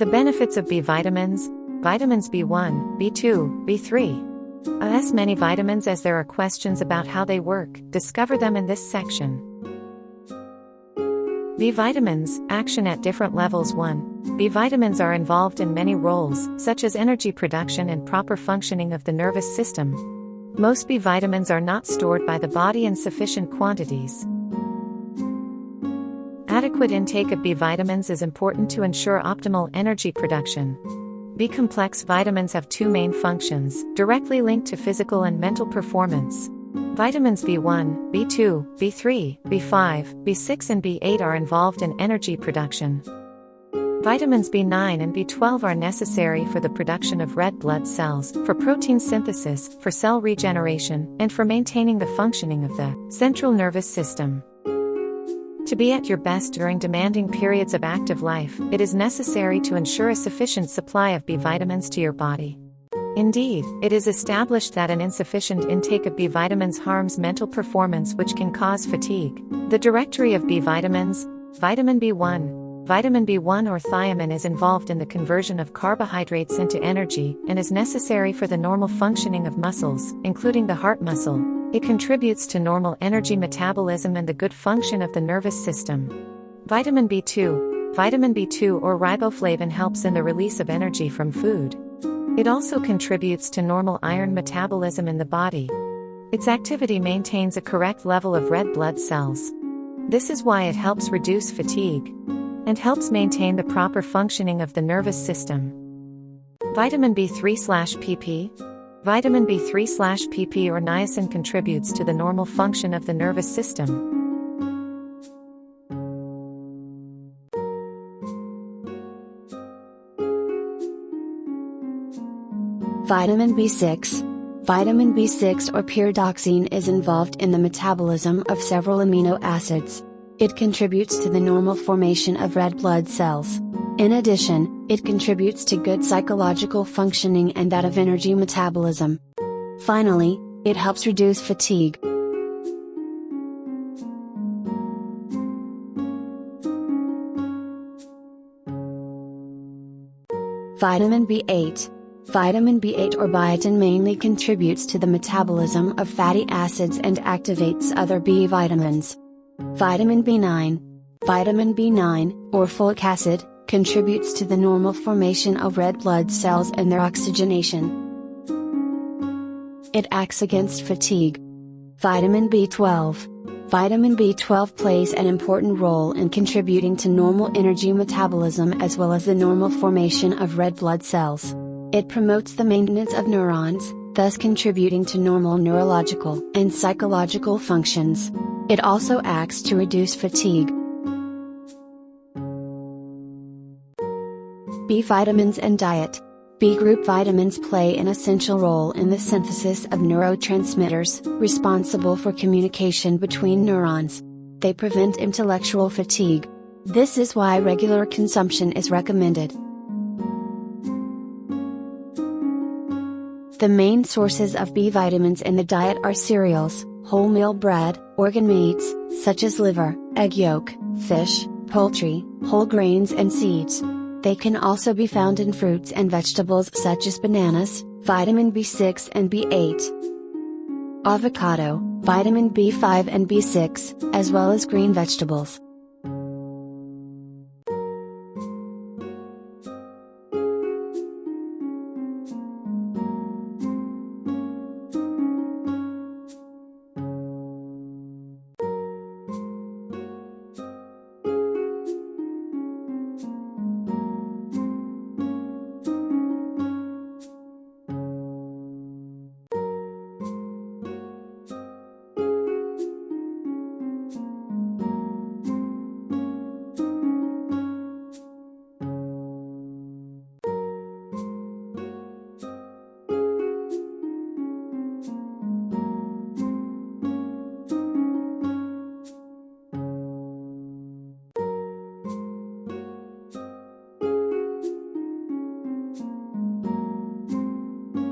The benefits of B vitamins: vitamins B1, B2, B3. As many vitamins as there are questions about how they work, discover them in this section. B vitamins, action at different levels. 1. B vitamins are involved in many roles, such as energy production and proper functioning of the nervous system. Most B vitamins are not stored by the body in sufficient quantities. Adequate intake of B vitamins is important to ensure optimal energy production. B-complex vitamins have two main functions, directly linked to physical and mental performance. Vitamins B1, B2, B3, B5, B6 and B8 are involved in energy production. Vitamins B9 and B12 are necessary for the production of red blood cells, for protein synthesis, for cell regeneration, and for maintaining the functioning of the central nervous system. To be at your best during demanding periods of active life, it is necessary to ensure a sufficient supply of B vitamins to your body. Indeed, it is established that an insufficient intake of B vitamins harms mental performance, which can cause fatigue. The directory of B vitamins: vitamin B1. Vitamin B1 or thiamine is involved in the conversion of carbohydrates into energy, and is necessary for the normal functioning of muscles, including the heart muscle. It contributes to normal energy metabolism and the good function of the nervous system. Vitamin B2. Vitamin B2 or riboflavin helps in the release of energy from food. It also contributes to normal iron metabolism in the body. Its activity maintains a correct level of red blood cells. This is why it helps reduce fatigue and helps maintain the proper functioning of the nervous system. Vitamin B3/pp. Vitamin B3/pp or niacin contributes to the normal function of the nervous system. Vitamin B6. Vitamin B6 or pyridoxine is involved in the metabolism of several amino acids. It contributes to the normal formation of red blood cells. In addition, it contributes to good psychological functioning and that of energy metabolism. Finally, it helps reduce fatigue. Vitamin B8. Vitamin B8 or biotin mainly contributes to the metabolism of fatty acids and activates other B vitamins. Vitamin B9. Vitamin B9, or folic acid, contributes to the normal formation of red blood cells and their oxygenation. It acts against fatigue. Vitamin B12. Vitamin B12 plays an important role in contributing to normal energy metabolism as well as the normal formation of red blood cells. It promotes the maintenance of neurons, thus contributing to normal neurological and psychological functions. It also acts to reduce fatigue. B vitamins and diet. B group vitamins play an essential role in the synthesis of neurotransmitters, responsible for communication between neurons. They prevent intellectual fatigue. This is why regular consumption is recommended. The main sources of B vitamins in the diet are cereals, wholemeal bread, organ meats, such as liver, egg yolk, fish, poultry, whole grains and seeds. They can also be found in fruits and vegetables such as bananas, vitamin B6 and B8. Avocado, vitamin B5 and B6, as well as green vegetables.